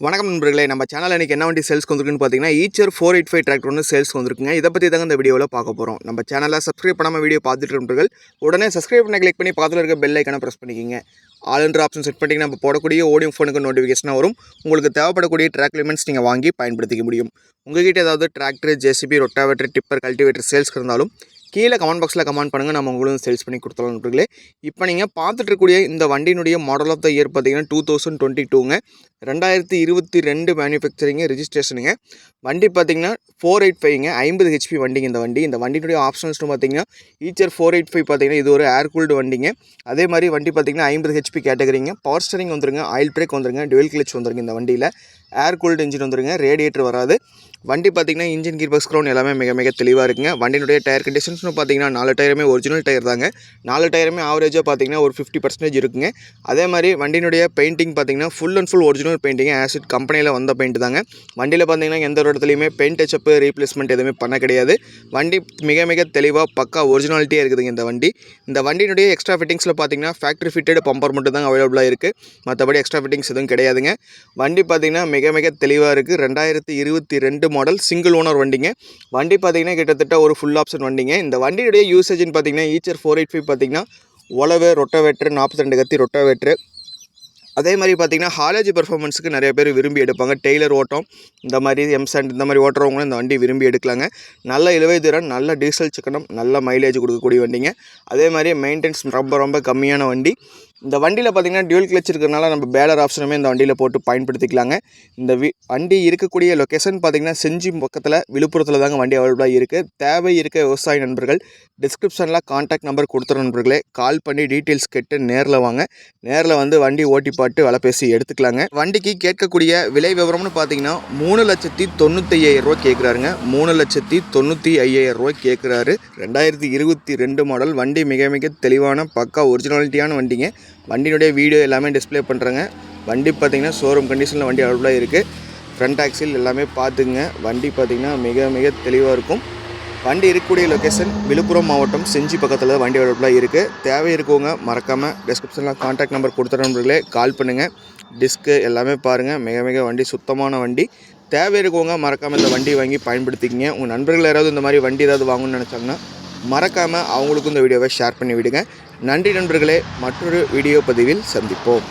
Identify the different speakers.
Speaker 1: வணக்கம் நண்பர்களே, நம்ம சேனல் இன்றைக்கி என்ன வண்டி சேல்ஸ்க்கு வந்திருக்குன்னு பார்த்தீங்கன்னா ஈச்சர் 485 டிராக்டர் ஒன்று சேல்ஸ்க்கு வந்திருக்குங்க. இதை பற்றி தாங்க இந்த வீடியோவில் பார்க்க போகிறோம். நம்ம சேனலை சப்ஸ்கிரைப் பண்ணாமல் வீடியோ பார்த்துட்டு நண்பர்கள் உடனே சப்ஸ்கிரைப் பண்ண கிளிக் பண்ணி பக்கத்தில் இருக்க பெல் ஐக்கானை ப்ரெஸ் பண்ணிக்கிங்க. ஆல்ன்ற ஆப்ஷன் செட் பண்ணிங்கன்னா நம்ம போடக்கூடிய ஓடியோ ஃபோனுக்கு நோட்டிஃபிகேஷனாக வரும். உங்களுக்கு தேவைப்படக்கூடிய ட்ராக் லிமெண்ட்ஸ் நீங்கள் வாங்கி பயன்படுத்திக்க முடியும். உங்கள்கிட்ட ஏதாவது tractor, JCB, rotavator, tipper, cultivator சேல்ஸ்க்கு இருந்தாலும் கீழே கமெண்ட் பாக்ஸில் கமெண்ட் பண்ணுங்கள். நம்ம உங்களுக்கு சேல்ஸ் பண்ணி கொடுத்துலாம் நண்பர்களே. இப்போ நீங்கள் பார்த்துட்டு இருக்கக்கூடிய இந்த வண்டியினுடைய மாடல் ஆஃப் த இயர் பார்த்தீங்கன்னா 2022ங்க. 2022 மேனுஃபேக்சரிங்க, ரிஜிஸ்ட்ரேஷனுங்க. வண்டி பார்த்தீங்கன்னா 485ங்க, 50 ஹெச்பி வண்டிங்க. இந்த வண்டியினுடைய ஆப்ஷன்ஸ்னு பார்த்தீங்கன்னா ஈச்சர் 485 பார்த்தீங்கன்னா இது ஒரு ஏர் கூல்டு வண்டிங்க. அதே மாதிரி வண்டி பார்த்தீங்கன்னா 50 ஹெச்பி கேட்டகரிங்க. பவர் ஸ்டீரிங் வந்துருங்க, ஆயில் பிரேக் வந்துருங்க, டுவெல் கிளச் வந்துருங்க. இந்த வண்டியில் ஏர் கூல்டு இன்ஜின் வந்துருங்க, ரேடியேட்டர் வராது. வண்டி பார்த்தீங்கன்னா இன்ஜின் கீர் பாக்ஸ் க்ரௌன் எல்லாமே மிக தெளிவாக இருக்குங்க. வண்டியினுடைய டயர் கண்டிஷன்ஸ்னு பார்த்தீங்கன்னா 4 டயருமே ஒரிஜினல் டயர் தாங்க. 4 டயருமே ஆவரேஜாக பார்த்தீங்கன்னா ஒரு 50% இருக்குங்க. அதே மாதிரி வண்டியினுடைய பெயிண்டிங் பார்த்தீங்கன்னா full and full original painting, acid கம்பெனியில் வந்த பெயிண்ட் தாங்க. வண்டியில் பார்த்தீங்கன்னா எந்த ஒரு இடத்துலையுமே பெயிண்ட் டச்சப்பு, ரீப்ளேஸ்மெண்ட் எதுவுமே பண்ண கிடையாது. வண்டி மிக தெளிவாக பக்கா ஒரிஜினாலிட்டியாக இருக்குதுங்க இந்த வண்டியினுடைய எக்ஸ்ட்ரா ஃபிட்டிங்ஸில் பார்த்தீங்கன்னா ஃபேக்ட்ரி ஃபிட்டட் பம்பர் மட்டும் தான் அவைலபிளாக இருக்குது. மற்றபடி எக்ஸ்ட்ரா ஃபிட்டிங்ஸ் எதுவும் கிடையாதுங்க. வண்டி பார்த்தீங்கன்னா மிக தெளிவாக இருக்குது. 2022 மாடல் சிங்கிள் ஓனர் வண்டிங்க. வண்டி பார்த்தீங்கன்னா கிட்டத்தட்ட ஒரு ஃபுல் ஆப்ஷன் வண்டிங்க. இந்த வண்டியுடைய யூசேஜ்னு பார்த்தீங்கன்னா ஈச்சர் 485 பார்த்தீங்கன்னா உழவு, ரொட்டாவேட்டர், 42 கத்தி ரொட்டாவேட்டர். அதே மாதிரி பார்த்தீங்கன்னா ஹாலேஜ் பெர்ஃபார்மன்ஸுக்கு நிறைய பேர் விரும்பி எடுப்பாங்க. டெய்லர் ஓட்டம், இந்த மாதிரி எம்சாண்ட் இந்த மாதிரி ஓட்டுறவங்களும் இந்த வண்டி விரும்பி எடுக்கலாங்க. நல்ல இழுவை திறன், நல்ல டீசல் சிக்கனம், நல்ல மைலேஜ் கொடுக்கக்கூடிய வண்டிங்க. அதே மாதிரி மெயின்டெனன்ஸ் ரொம்ப கம்மியான வண்டி. இந்த வண்டியில் பார்த்தீங்கன்னா டியூல் கிளச் இருக்கிறனால நம்ம பேலர் ஆப்ஷனுமே இந்த வண்டியில் போட்டு பயன்படுத்திக்கலாங்க. இந்த வண்டி இருக்கக்கூடிய லொக்கேஷன் பார்த்தீங்கன்னா செஞ்சி பக்கத்தில், விழுப்புரத்தில் தாங்க வண்டி அவைலபிளாக இருக்குது. தேவை இருக்க விவசாய நண்பர்கள் டிஸ்கிரிப்ஷனில் கான்டாக்ட் நம்பர் கொடுத்துற நண்பர்களே கால் பண்ணி டீட்டெயில்ஸ் கேட்டு நேரில் வாங்க. நேரில் வந்து வண்டி ஓட்டி பார்த்து விலை பேசி எடுத்துக்கலாங்க. வண்டிக்கு கேட்கக்கூடிய விலை விவரம்னு பார்த்தீங்கன்னா 3,95,000 கேட்குறாருங்க. 3,95,000 கேட்குறாரு. 2022 மாடல் வண்டி மிக தெளிவான பக்கா ஒரிஜினாலிட்டியான வண்டிங்க. வண்டியினுடைய வீடியோ எல்லாமே டிஸ்பிளே பண்ணுறேங்க. வண்டி பார்த்திங்கன்னா ஷோரூம் கண்டிஷனில் வண்டி அவைலபிளாக இருக்குது. ஃப்ரண்ட் ஆக்சில் எல்லாமே பார்த்துங்க. வண்டி பார்த்திங்கன்னா மிக தெளிவாக இருக்கும். வண்டி இருக்கக்கூடிய லொக்கேஷன் விழுப்புரம் மாவட்டம் செஞ்சி பக்கத்தில் வண்டி அவைலபிளாக இருக்குது. தேவை இருக்கவங்க மறக்காமல் டிஸ்கிரிப்ஷனில் கான்டாக்ட் நம்பர் கொடுத்துற நண்பர்களே கால் பண்ணுங்கள். டிஸ்க்கு எல்லாமே பாருங்கள். மிக வண்டி சுத்தமான வண்டி. தேவை இருக்கவங்க மறக்காமல் இந்த வண்டி வாங்கி பயன்படுத்திக்கிங்க. உங்கள் நண்பர்கள் யாராவது இந்த மாதிரி வண்டி ஏதாவது வாங்கணும்னு நினச்சாங்கன்னா மறக்காமல் அவங்களுக்கும் இந்த வீடியோவை ஷேர் பண்ணி விடுங்க. நன்றி நண்பர்களே, மற்றொரு வீடியோ பதிவில் சந்திப்போம்.